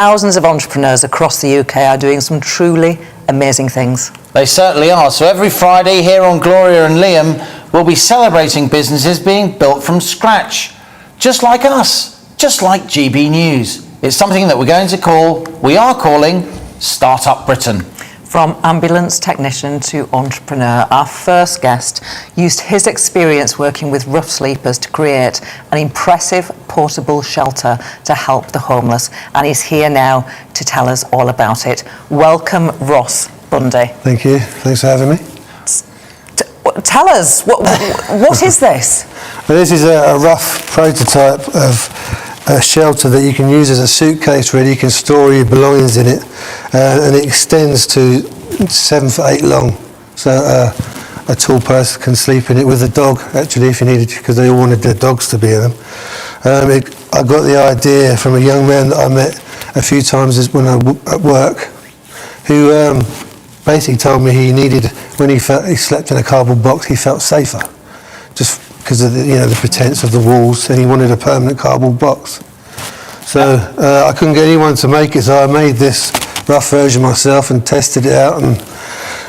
Thousands of entrepreneurs across the UK are doing some truly amazing things. They certainly are. So every Friday here on Gloria and Liam, we'll be celebrating businesses being built from scratch. Just like us, just like GBNews. It's something that we are calling Startup Britain. From ambulance technician to entrepreneur, our first guest used his experience working with rough sleepers to create an impressive portable shelter to help the homeless, and he's here now to tell us all about it. Welcome, Ross Bundy. Thank you. Thanks for having me. Tell us, what is this? Well, this is a rough prototype of a shelter that you can use as a suitcase, really. You can store your belongings in it, and it extends to 7 foot 8 long. So a tall person can sleep in it with a dog, actually, if you needed to, because they all wanted their dogs to be in them. I got the idea from a young man that I met a few times when I at work, who basically told me he needed, when he slept in a cardboard box, he felt safer, just because of the pretense of the walls, and he wanted a permanent cardboard box. So I couldn't get anyone to make it, so I made this rough version myself and tested it out, and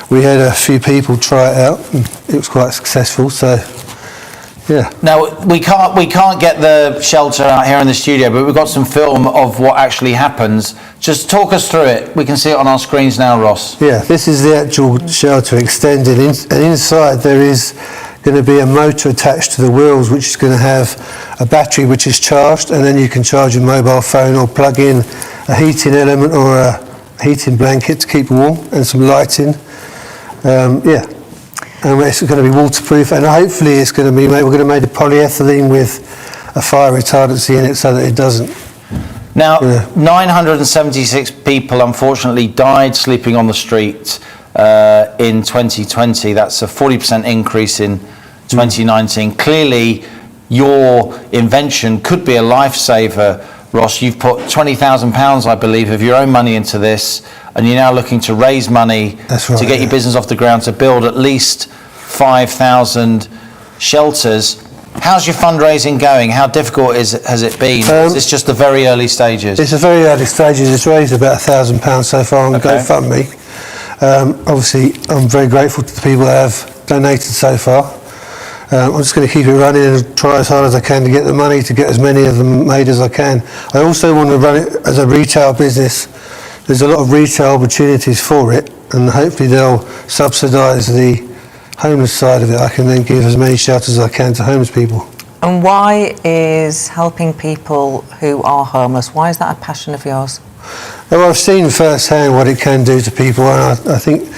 we had a few people try it out, and it was quite successful. So yeah. Now we can't get the shelter out here in the studio, but we've got some film of what actually happens. Just talk us through it. We can see it on our screens now, Ross. Yeah, this is the actual shelter extended, and inside there is going to be a motor attached to the wheels, which is going to have a battery which is charged, and then you can charge your mobile phone or plug in a heating element or a heating blanket to keep warm, and some lighting. And it's going to be waterproof, and hopefully it's going to be we're going to make a polyethylene with a fire retardancy in it so that it doesn't. Now, 976 people unfortunately died sleeping on the street in 2020. That's a 40% increase in 2019. Clearly, your invention could be a lifesaver, Ross. You've put £20,000, I believe, of your own money into this, and you're now looking to raise money to get your business off the ground to build at least 5,000 shelters. How's your fundraising going? How difficult has it been? Is this just the very early stages? It's the very early stages. It's raised about £1,000 so far on GoFundMe. Obviously, I'm very grateful to the people that have donated so far. I'm just going to keep it running and try as hard as I can to get the money to get as many of them made as I can. I also want to run it as a retail business. There's a lot of retail opportunities for it, and hopefully they'll subsidise the homeless side of it. I can then give as many shelters as I can to homeless people. And why is helping people who are homeless, why is that a passion of yours? Well, I've seen firsthand what it can do to people, and I think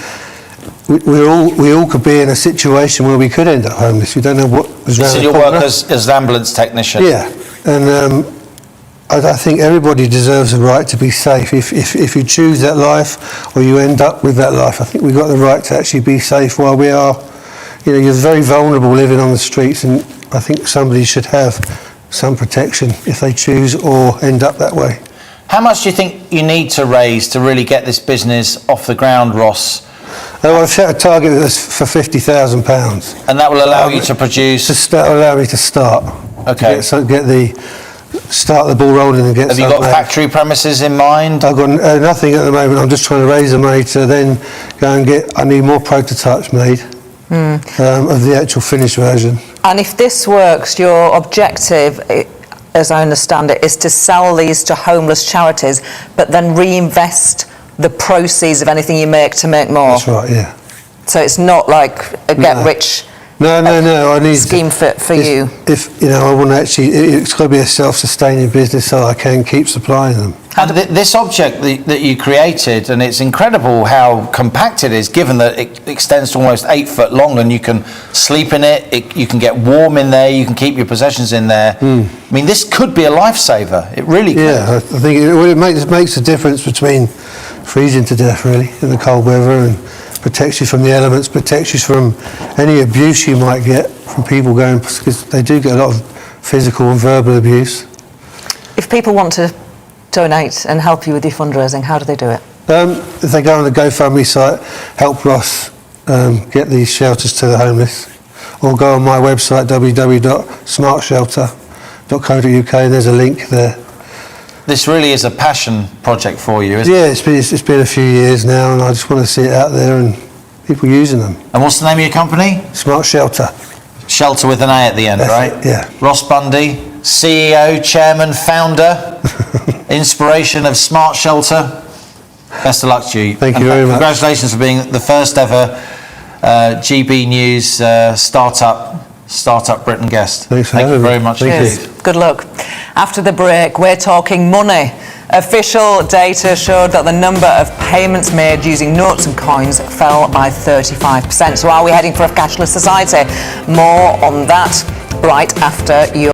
we all could be in a situation where we could end up homeless. We don't know what was around the corner. So you work as an ambulance technician? Yeah, and I think everybody deserves the right to be safe. If you choose that life or you end up with that life, I think we've got the right to actually be safe while we are. You're very vulnerable living on the streets, and I think somebody should have some protection if they choose or end up that way. How much do you think you need to raise to really get this business off the ground, Ross? I've set a target for £50,000. And that will allow you to produce? That will allow me to start. Okay. Start the ball rolling and get. Have you got factory premises in mind? I've got nothing at the moment. I'm just trying to raise the money to then go and I need more prototypes made of the actual finished version. And if this works, your objective, as I understand it, is to sell these to homeless charities, but then reinvest the proceeds of anything you make to make more. That's right, yeah. So it's not like a get-rich No. I need scheme for you. I want to actually, it's got to be a self-sustaining business so I can keep supplying them. And this object that you created, and it's incredible how compact it is, given that it extends to almost 8 foot long, and you can sleep in it, you can get warm in there, you can keep your possessions in there. I mean, this could be a lifesaver. It really could. Yeah, I think it makes a difference between freezing to death, really, in the cold weather, and protects you from the elements, protects you from any abuse you might get from people going, because they do get a lot of physical and verbal abuse. If people want to donate and help you with your fundraising, how do they do it? If they go on the GoFundMe site, help Ross get these shelters to the homeless, or go on my website www.smartshelter.co.uk, and there's a link there. this really is a passion project for you, isn't it? Yeah, it's been a few years now, and I just want to see it out there and people using them. And what's the name of your company? Smart Shelter. Shelter with an A at the end, That's right? it, yeah. Ross Bundy, CEO, chairman, founder, inspiration of Smart Shelter. Best of luck to you. Thank you very much. Congratulations for being the first ever GBNews Startup Britain guest. Thanks for Thank you having me. very much. Thank indeed. you. Good luck. After the break, we're talking money. Official data showed that the number of payments made using notes and coins fell by 35%. So are we heading for a cashless society? More on that right after your